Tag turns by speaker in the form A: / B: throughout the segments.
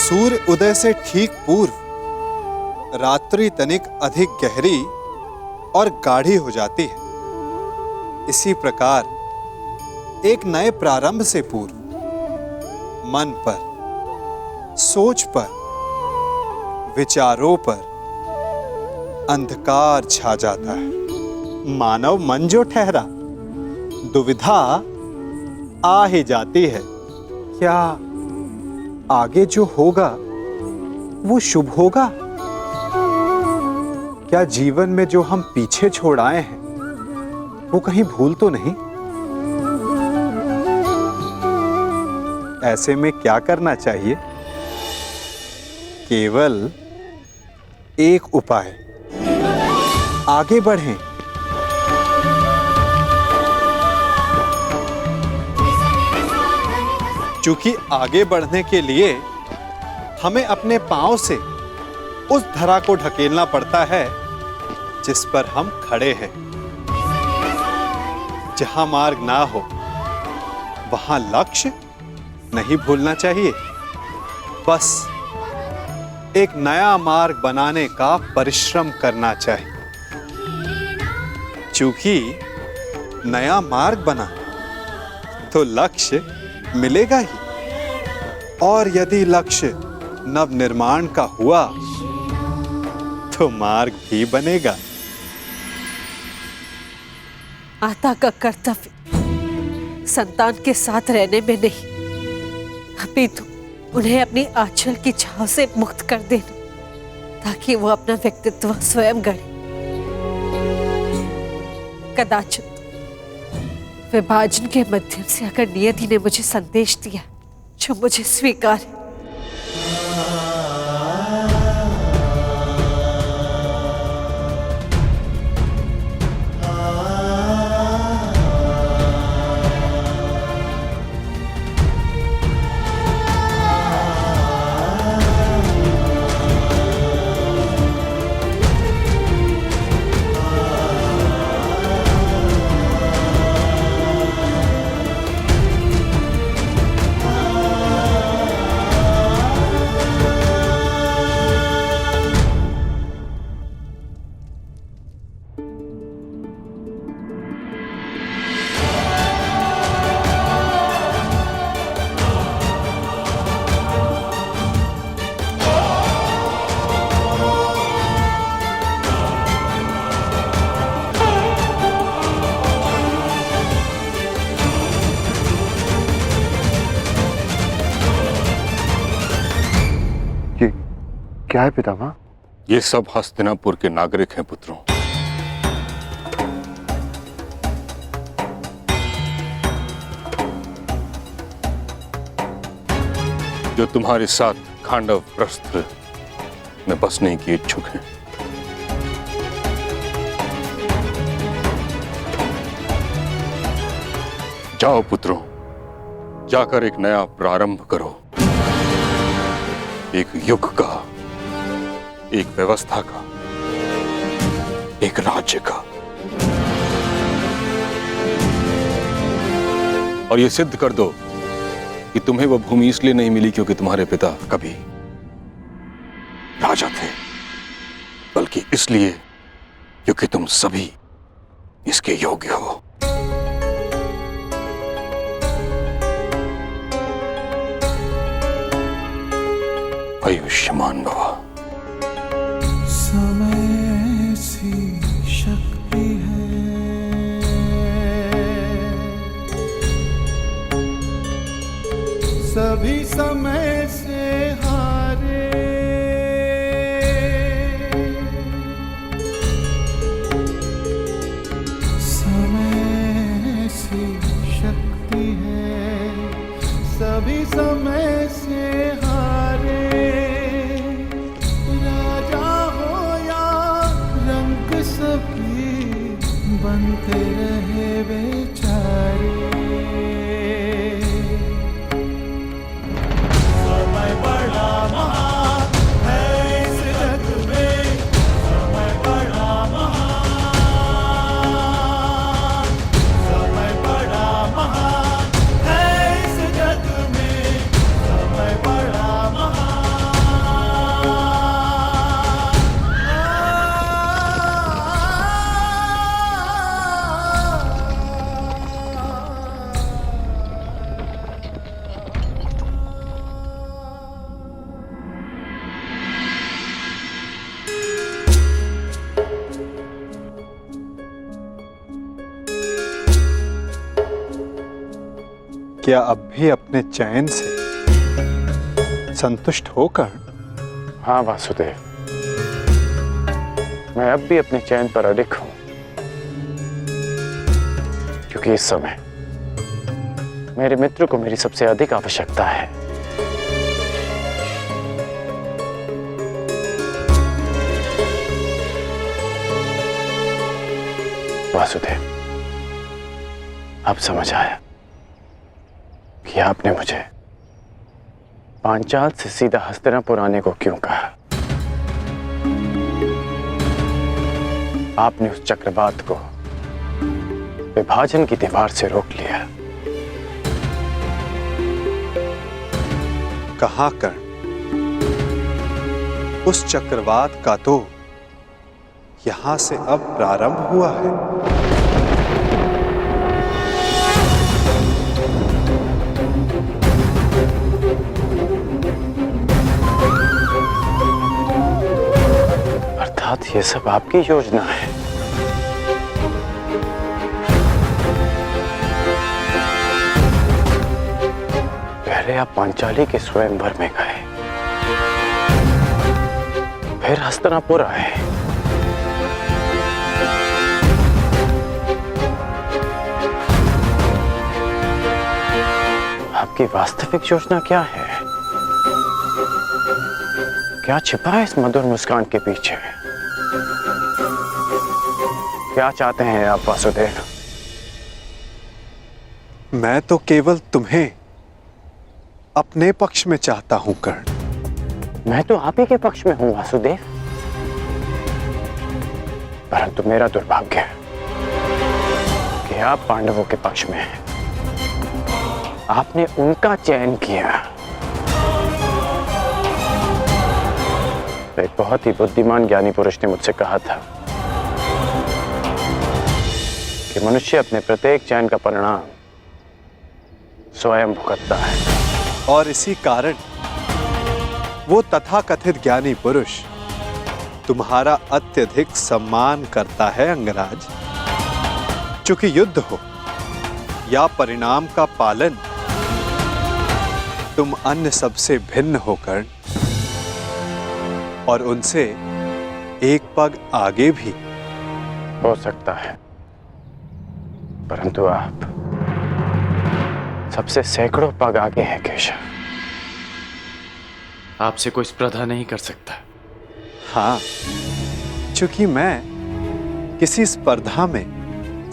A: सूर्य उदय से ठीक पूर्व रात्रि तनिक अधिक गहरी और गाढ़ी हो जाती है। इसी प्रकार एक नए प्रारंभ से पूर्व मन पर, सोच पर, विचारों पर अंधकार छा जाता है। मानव मन जो ठहरा, दुविधा आ ही जाती है। क्या आगे जो होगा वो शुभ होगा? क्या जीवन में जो हम पीछे छोड़ आए हैं वो कहीं भूल तो नहीं? ऐसे में क्या करना चाहिए? केवल एक उपाय, आगे बढ़ें। क्योंकि आगे बढ़ने के लिए हमें अपने पांव से उस धरा को ढकेलना पड़ता है जिस पर हम खड़े हैं। जहां मार्ग ना हो वहां लक्ष्य नहीं भूलना चाहिए। बस एक नया मार्ग बनाने का परिश्रम करना चाहिए। क्योंकि नया मार्ग बना तो लक्ष्य मिलेगा ही, और यदि लक्ष्य नव निर्माण का हुआ तो मार्ग भी बनेगा।
B: माता का कर्तव्य संतान के साथ रहने में नहीं, अपितु उन्हें अपनी आंचल की छाव से मुक्त कर देना, ताकि वो अपना व्यक्तित्व स्वयं गढ़े। कदाचित विभाजन के माध्यम से अगर नियति ने मुझे संदेश दिया जो मुझे स्वीकार है,
C: क्या है पितामह?
D: ये सब हस्तिनापुर के नागरिक हैं पुत्रों। जो तुम्हारे साथ खांडव प्रस्थ में बसने की इच्छुक हैं। जाओ पुत्रों, जाकर एक नया प्रारंभ करो, एक युग का, एक व्यवस्था का, एक राज्य का। और ये सिद्ध कर दो कि तुम्हें वह भूमि इसलिए नहीं मिली क्योंकि तुम्हारे पिता कभी राजा थे, बल्कि इसलिए क्योंकि तुम सभी इसके योग्य हो। आयुष्मान भव।
E: समय सी शक्ति है, सभी समय से हारे, समय सी शक्ति है, सभी समय से हारे। सभी बनते रहे बेचारे। समय बड़ा महान है इस जग में, समय बड़ा महान, समय बड़ा महान है इस जग में, समय बड़ा महान।
A: क्या अब भी अपने चैन से संतुष्ट होकर?
D: हाँ वासुदेव, मैं अब भी अपने चैन पर अडिग हूं, क्योंकि इस समय मेरे मित्र को मेरी सबसे अधिक आवश्यकता है। वासुदेव, अब समझ आया कि आपने मुझे पांचाल से सीधा हस्तिनापुर आने को क्यों कहा। आपने उस चक्रवात को विभाजन की दीवार से रोक लिया।
A: कहाँ कर्ण? उस चक्रवात का तो यहां से अब प्रारंभ हुआ है।
D: अर्थात ये सब आपकी योजना है। पहले आप पांचाली के स्वयंवर में गए, फिर हस्तिनापुर आए। आपकी वास्तविक योजना क्या है? क्या छिपा है इस मधुर मुस्कान के पीछे? क्या चाहते हैं आप वासुदेव?
A: मैं तो केवल तुम्हें अपने पक्ष में चाहता हूं कर्ण।
D: मैं तो आप ही के पक्ष में हूं वासुदेव, परंतु मेरा दुर्भाग्य है कि आप पांडवों के पक्ष में हैं। आपने उनका चयन किया। एक बहुत ही बुद्धिमान ज्ञानी पुरुष ने मुझसे कहा था कि मनुष्य अपने प्रत्येक चयन का परिणाम स्वयं भुगतता है।
A: और इसी कारण वो तथाकथित ज्ञानी पुरुष तुम्हारा अत्यधिक सम्मान करता है अंगराज। चूंकि युद्ध हो या परिणाम का पालन, तुम अन्य सबसे भिन्न होकर और उनसे एक पग आगे भी।
D: हो सकता है, परंतु आप सबसे सैकड़ों पग आगे हैं केशव।
C: आपसे कोई स्पर्धा नहीं कर सकता।
A: हाँ, चूंकि मैं किसी स्पर्धा में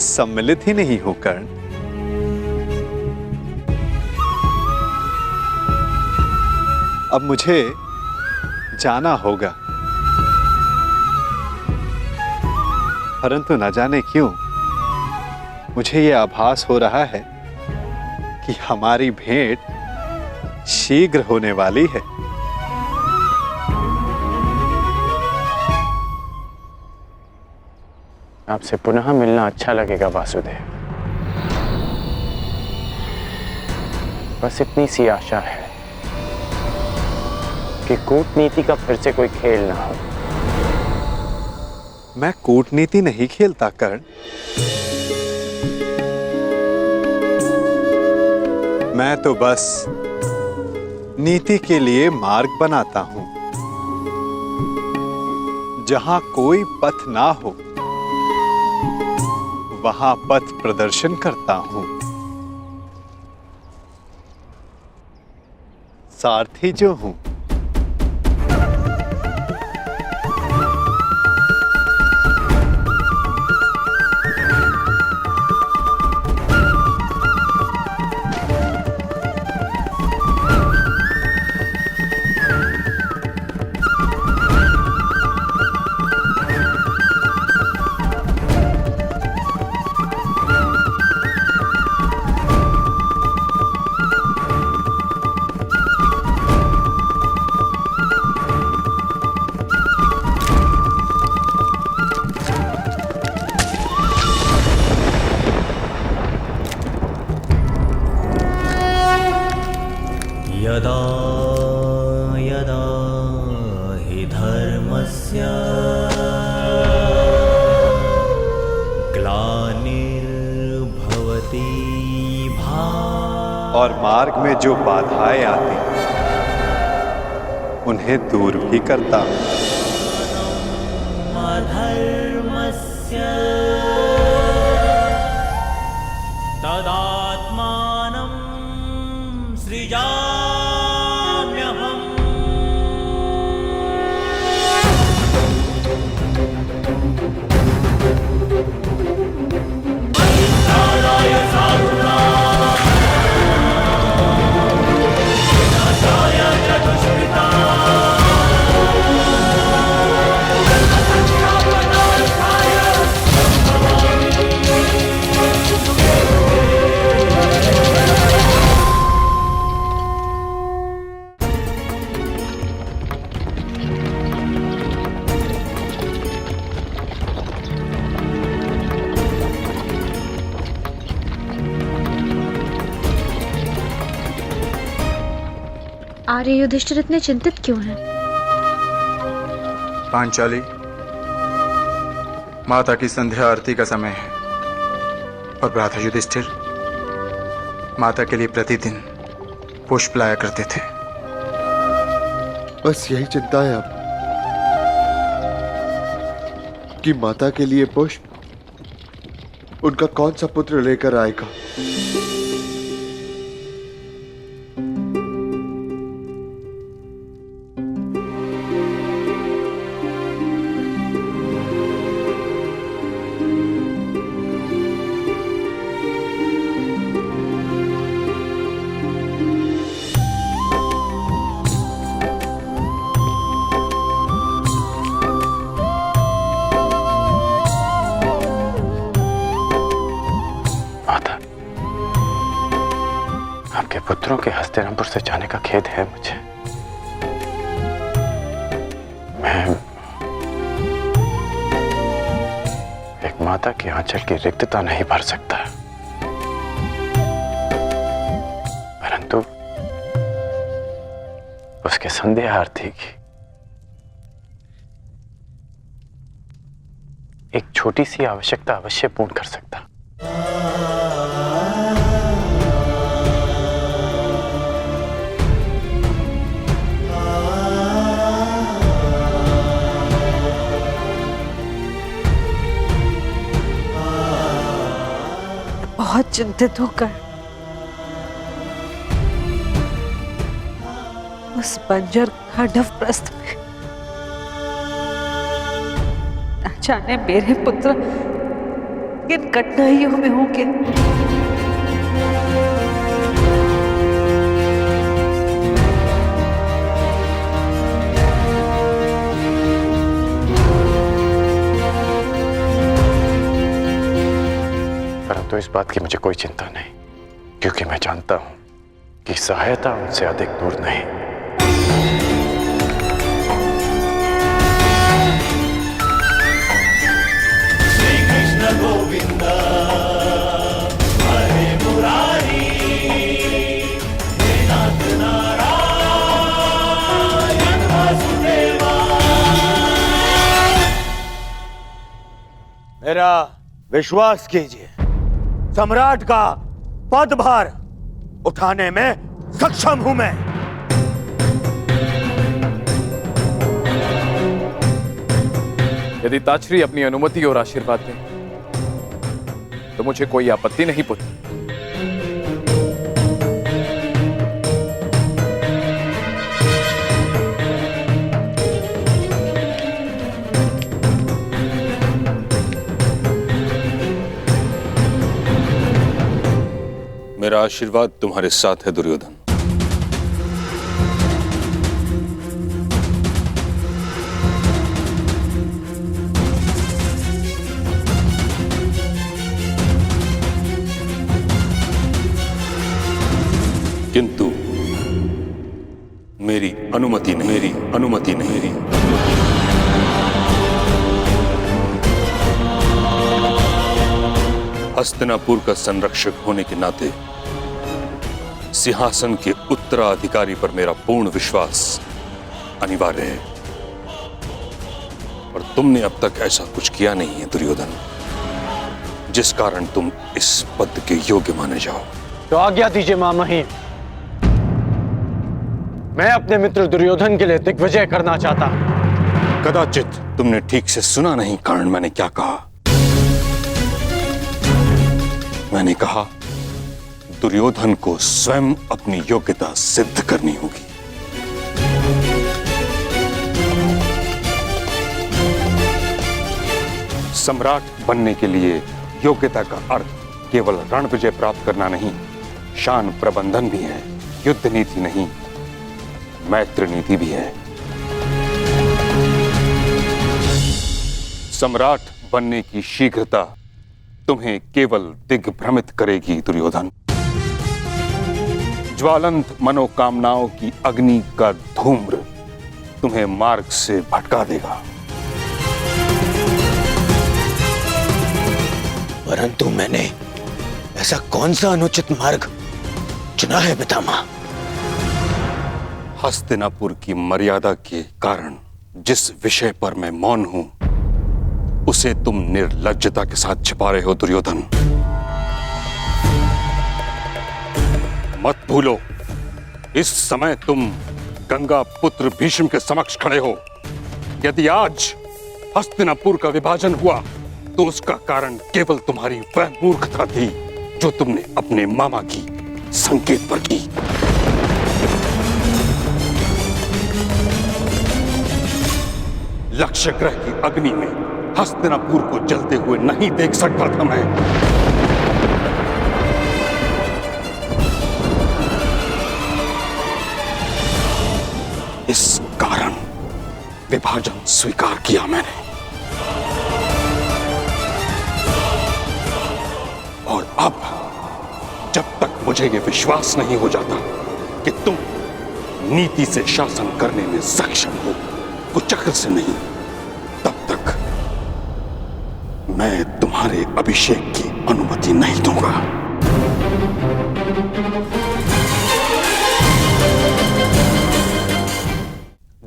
A: सम्मिलित ही नहीं हूं कर्ण। अब मुझे जाना होगा, परंतु न जाने क्यों मुझे यह आभास हो रहा है कि हमारी भेंट शीघ्र होने वाली है।
D: आपसे पुनः मिलना अच्छा लगेगा वासुदेव। बस इतनी सी आशा है कि कूटनीति का फिर से कोई खेल ना हो।
A: मैं कूटनीति नहीं खेलता कर्ण। मैं तो बस नीति के लिए मार्ग बनाता हूं। जहां कोई पथ ना हो वहां पथ प्रदर्शन करता हूं। सारथी जो हूं। और मार्ग में जो बाधाएं आती उन्हें दूर भी करता हूं।
E: अधर्मस्य तदात्मानं सृजाम्यहम्। परित्राणाय साधूनां विनाशाय च दुष्कृतां।
F: आर्य युधिष्ठिर इतने चिंतित क्यों हैं?
G: पांचाली, माता की संध्या आरती का समय है और भ्राता युधिष्ठिर माता के लिए प्रतिदिन पुष्प लाया करते थे।
H: बस यही चिंता है अब कि माता के लिए पुष्प उनका कौन सा पुत्र लेकर आएगा।
D: आपके पुत्रों के हस्तिनापुर से जाने का खेद है मुझे। मैं एक माता की आंचल की रिक्तता नहीं भर सकता, परंतु उसके संध्या आरती की एक छोटी सी आवश्यकता अवश्य पूर्ण कर सकता।
B: बहुत चिंतित होकर उस बंजर खांडव प्रस्थ में न जाने मेरे पुत्र किन कठिनाइयों में होंगे।
D: परंतु इस बात की मुझे कोई चिंता नहीं, क्योंकि मैं जानता हूं कि सहायता उनसे अधिक दूर नहीं।
E: श्री कृष्ण गोविंद हरे मुरारी हे नाथ नारायण वासुदेवा।
I: मेरा विश्वास कीजिए, सम्राट का पदभार उठाने में सक्षम हूं मैं।
C: यदि ताछरी अपनी अनुमति और आशीर्वाद दे तो मुझे कोई आपत्ति नहीं पुत्र।
J: मेरा आशीर्वाद तुम्हारे साथ है दुर्योधन। किंतु मेरी अनुमति नहीं। हस्तिनापुर का संरक्षक होने के नाते सिंहासन के उत्तराधिकारी पर मेरा पूर्ण विश्वास अनिवार्य है, और तुमने अब तक ऐसा कुछ किया नहीं है दुर्योधन, जिस कारण तुम इस पद के योग्य माने जाओ।
D: तो आज्ञा दीजिए महामहिम। मैं अपने मित्र दुर्योधन के लिए दिग्विजय करना चाहता हूं।
J: कदाचित तुमने ठीक से सुना नहीं कर्ण, मैंने क्या कहा? मैंने कहा दुर्योधन को स्वयं अपनी योग्यता सिद्ध करनी होगी। सम्राट बनने के लिए योग्यता का अर्थ केवल रण विजय प्राप्त करना नहीं, शान प्रबंधन भी है। युद्ध नीति नहीं, मैत्री नीति भी है। सम्राट बनने की शीघ्रता तुम्हें केवल दिग्भ्रमित करेगी दुर्योधन। ज्वालंत मनोकामनाओं की अग्नि का धूम्र तुम्हें मार्ग से भटका देगा।
I: परंतु मैंने ऐसा कौन सा अनुचित मार्ग चुना है पितामह?
J: हस्तिनापुर की मर्यादा के कारण जिस विषय पर मैं मौन हूं, उसे तुम निर्लज्जता के साथ छिपा रहे हो दुर्योधन। मत भूलो, इस समय तुम गंगा पुत्र भीष्म के समक्ष खड़े हो। यदि आज हस्तिनापुर का विभाजन हुआ तो उसका कारण केवल तुम्हारी वह मूर्खता थी जो तुमने अपने मामा की संकेत पर की। लक्ष्य ग्रह की अग्नि में हस्तिनापुर को जलते हुए नहीं देख सकता था मैं। इस कारण विभाजन स्वीकार किया मैंने। और अब जब तक मुझे यह विश्वास नहीं हो जाता कि तुम नीति से शासन करने में सक्षम हो, कुचक्र से नहीं, तब तक मैं तुम्हारे अभिषेक की अनुमति नहीं दूंगा।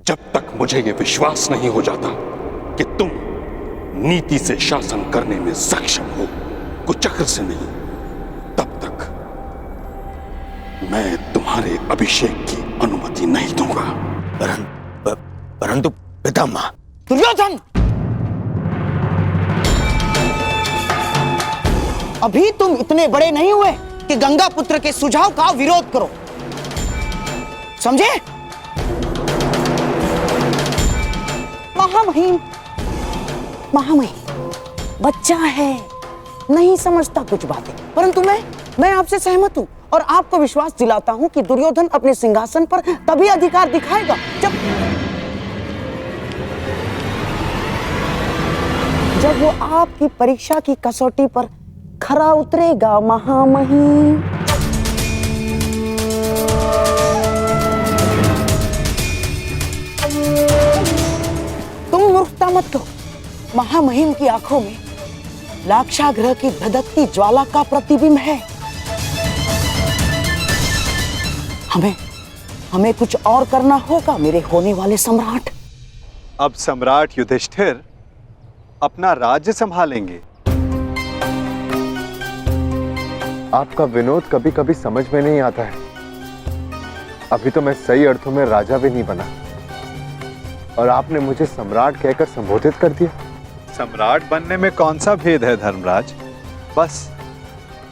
J: जब तक मुझे यह विश्वास नहीं हो जाता कि तुम नीति से शासन करने में सक्षम हो, कुचक्र से नहीं, तब तक मैं तुम्हारे अभिषेक की अनुमति नहीं दूंगा।
I: परंतु पितामह। दुर्योधन,
K: अभी तुम इतने बड़े नहीं हुए कि गंगा पुत्र के सुझाव का विरोध करो, समझे? महामहिम, बच्चा है, नहीं समझता कुछ बातें, परंतु मैं आपसे सहमत हूं और आपको विश्वास दिलाता हूं कि दुर्योधन अपने सिंहासन पर तभी अधिकार दिखाएगा जब वो आपकी परीक्षा की कसौटी पर खरा उतरेगा महामहिम। तुम मूर्खता मत करो, महामहिम की आंखों में लाक्षागृह की धधकती ज्वाला का प्रतिबिंब है। हमें कुछ और करना होगा मेरे होने वाले सम्राट।
A: अब सम्राट युधिष्ठिर अपना राज्य संभालेंगे।
H: आपका विनोद कभी कभी समझ में नहीं आता है। अभी तो मैं सही अर्थों में राजा भी नहीं बना और आपने मुझे सम्राट कहकर संबोधित कर दिया।
A: सम्राट बनने में कौन सा भेद है धर्मराज? बस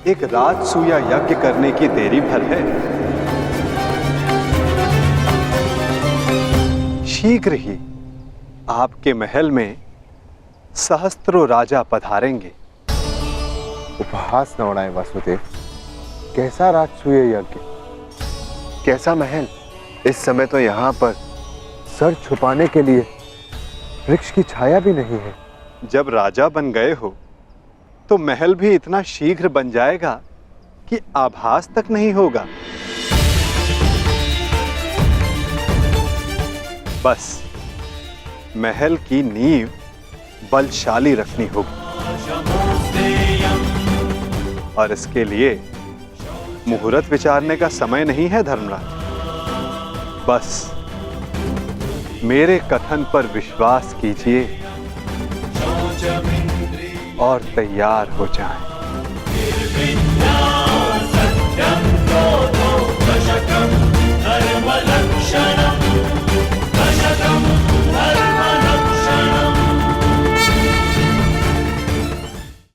A: एक राजसूया यज्ञ करने की देरी भर है। शीघ्र ही आपके महल में सहस्त्रों राजा पधारेंगे।
H: उपहास न उड़ाएं वासुदेव। कैसा राजसूय यज्ञ, कैसा महल? इस समय तो यहाँ पर सर छुपाने के लिए वृक्ष की छाया भी नहीं है।
A: जब राजा बन गए हो तो महल भी इतना शीघ्र बन जाएगा कि आभास तक नहीं होगा। बस महल की नींव बलशाली रखनी होगी और इसके लिए मुहूर्त विचारने का समय नहीं है धर्मराज। बस मेरे कथन पर विश्वास कीजिए और तैयार हो जाएं।